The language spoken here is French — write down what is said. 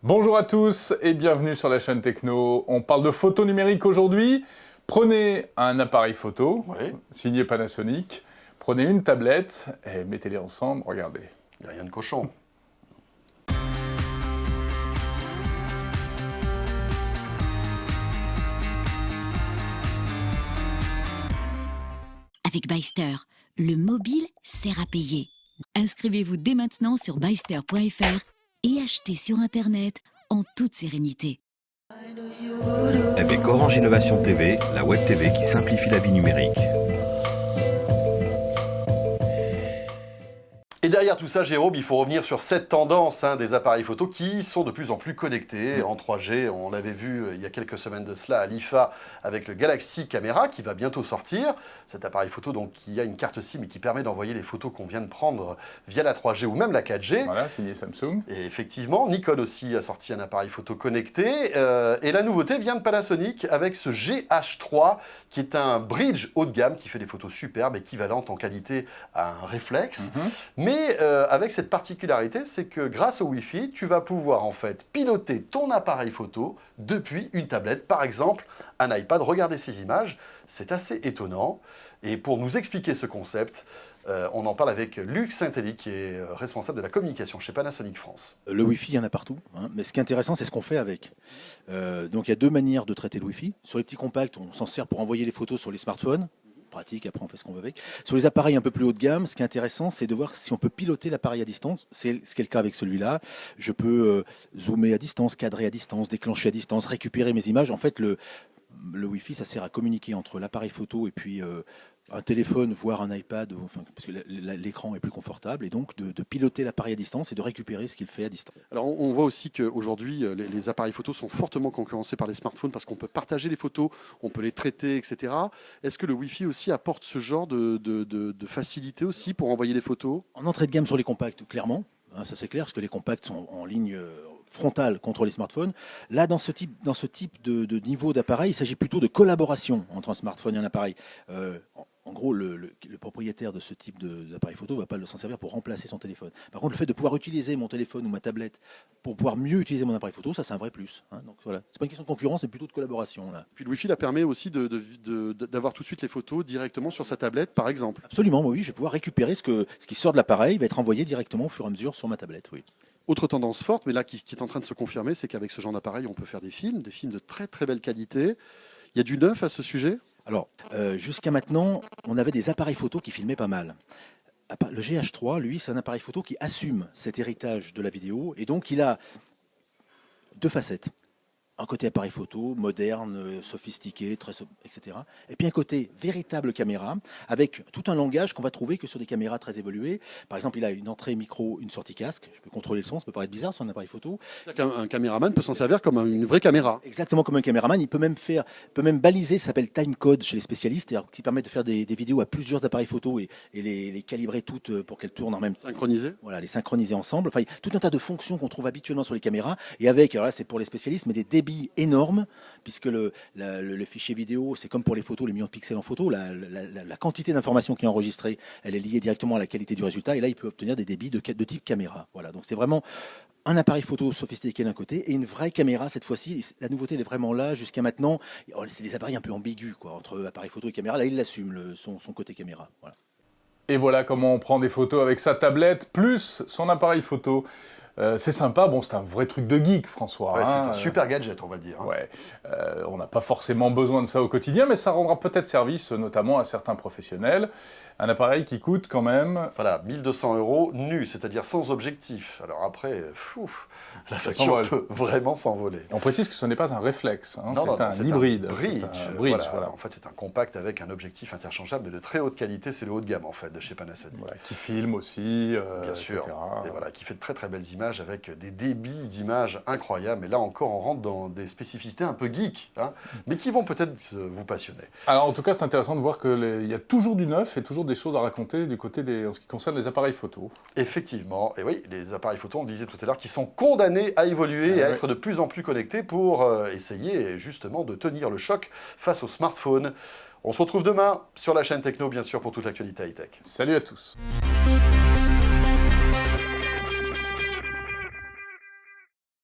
Bonjour à tous et bienvenue sur la chaîne Techno. On parle de photo numérique aujourd'hui. Prenez un appareil photo, signé Panasonic, prenez une tablette et mettez-les ensemble, regardez. Il n'y a rien de cochon. Avec Byster, le mobile sert à payer. Inscrivez-vous dès maintenant sur byster.fr et achetez sur Internet en toute sérénité. Avec Orange Innovation TV, la Web TV qui simplifie la vie numérique. Et derrière tout ça, Jérôme, il faut revenir sur cette tendance des appareils photo qui sont de plus en plus connectés en 3G. On l'avait vu il y a quelques semaines de cela à l'IFA avec le Galaxy Camera qui va bientôt sortir. Cet appareil photo donc, qui a une carte SIM et qui permet d'envoyer les photos qu'on vient de prendre via la 3G ou même la 4G. Voilà, signé Samsung. Et effectivement, Nikon aussi a sorti un appareil photo connecté. Et la nouveauté vient de Panasonic avec ce GH3 qui est un bridge haut de gamme qui fait des photos superbes, équivalentes en qualité à un réflexe. Mais avec cette particularité, c'est que grâce au Wi-Fi, tu vas pouvoir en fait piloter ton appareil photo depuis une tablette, par exemple un iPad. Regardez ces images, c'est assez étonnant. Et pour nous expliquer ce concept, on en parle avec Luc Saint-Élie, qui est responsable de la communication chez Panasonic France. Le Wi-Fi, il y en a partout, mais ce qui est intéressant, c'est ce qu'on fait avec. Donc il y a deux manières de traiter le Wi-Fi. Sur les petits compacts, on s'en sert pour envoyer les photos sur les smartphones. Pratique, après on fait ce qu'on veut avec. Sur les appareils un peu plus haut de gamme, ce qui est intéressant, c'est de voir si on peut piloter l'appareil à distance. C'est ce qui est le cas avec celui-là. Je peux zoomer à distance, cadrer à distance, déclencher à distance, récupérer mes images. En fait, le Wi-Fi, ça sert à communiquer entre l'appareil photo et puis un téléphone, voire un iPad, parce que l'écran est plus confortable, et donc de piloter l'appareil à distance et de récupérer ce qu'il fait à distance. Alors on voit aussi qu'aujourd'hui, les appareils photos sont fortement concurrencés par les smartphones parce qu'on peut partager les photos, on peut les traiter, etc. Est-ce que le Wi-Fi aussi apporte ce genre de facilité aussi pour envoyer des photos? En entrée de gamme sur les compacts, clairement, ça c'est clair, parce que les compacts sont en ligne frontale contre les smartphones. Là, dans ce type de niveau d'appareil, il s'agit plutôt de collaboration entre un smartphone et un appareil. En gros, le propriétaire de ce type d'appareil photo ne va pas s'en servir pour remplacer son téléphone. Par contre, le fait de pouvoir utiliser mon téléphone ou ma tablette pour pouvoir mieux utiliser mon appareil photo, ça c'est un vrai plus. Donc voilà, c'est pas une question de concurrence, c'est plutôt de collaboration. Là. Puis le Wi-Fi la permet aussi d'avoir tout de suite les photos directement sur sa tablette, par exemple. Absolument, oui, je vais pouvoir récupérer ce qui sort de l'appareil, va être envoyé directement au fur et à mesure sur ma tablette, oui. Autre tendance forte, mais là qui est en train de se confirmer, c'est qu'avec ce genre d'appareil, on peut faire des films de très très belle qualité. Il y a du neuf à ce sujet? Alors, jusqu'à maintenant, on avait des appareils photo qui filmaient pas mal. Le GH3, lui, c'est un appareil photo qui assume cet héritage de la vidéo, et donc il a deux facettes. Un côté appareil photo, moderne, sophistiqué, etc. Et puis un côté véritable caméra, avec tout un langage qu'on va trouver que sur des caméras très évoluées. Par exemple, il a une entrée micro, une sortie casque. Je peux contrôler le son, ça peut paraître bizarre sur un appareil photo. C'est-à-dire qu'un caméraman peut s'en servir comme une vraie caméra. Exactement comme un caméraman. Il peut même baliser, ça s'appelle timecode chez les spécialistes, qui permet de faire des vidéos à plusieurs appareils photo et les calibrer toutes pour qu'elles tournent en même temps. Synchroniser. Voilà, les synchroniser ensemble. Enfin, il y a tout un tas de fonctions qu'on trouve habituellement sur les caméras. Et avec, alors là c'est pour les spécialistes, mais des débits énormes, puisque le fichier vidéo, c'est comme pour les photos, les millions de pixels en photo, la quantité d'informations qui est enregistrée, elle est liée directement à la qualité du résultat, et là, il peut obtenir des débits de type caméra. Voilà, donc c'est vraiment un appareil photo sophistiqué d'un côté, et une vraie caméra cette fois-ci. La nouveauté, elle est vraiment là. Jusqu'à maintenant, c'est des appareils un peu ambigus, entre appareil photo et caméra. Là, il assume son côté caméra. Voilà. Et voilà comment on prend des photos avec sa tablette, plus son appareil photo. C'est sympa, bon c'est un vrai truc de geek François. Ouais, c'est un super gadget on va dire. Ouais, on n'a pas forcément besoin de ça au quotidien, mais ça rendra peut-être service notamment à certains professionnels. Un appareil qui coûte quand même... Voilà, 1 200 € nu, c'est-à-dire sans objectif. Alors après, la facture peut vraiment s'envoler. On précise que ce n'est pas un réflexe, c'est un hybride. Un bridge. Voilà. En fait, c'est un compact avec un objectif interchangeable de très haute qualité. C'est le haut de gamme en fait de chez Panasonic. Voilà, qui filme aussi, bien sûr. etc. Et voilà, qui fait de très très belles images avec des débits d'images incroyables. Mais là encore, on rentre dans des spécificités un peu geek, mais qui vont peut-être vous passionner. Alors en tout cas, c'est intéressant de voir qu'il y a toujours du neuf et toujours des choses à raconter du côté en ce qui concerne les appareils photo. Effectivement, et oui, les appareils photo, on le disait tout à l'heure, qui sont condamnés à évoluer et à être de plus en plus connectés pour essayer justement de tenir le choc face aux smartphones. On se retrouve demain sur la chaîne Techno, bien sûr, pour toute l'actualité high-tech. Salut à tous.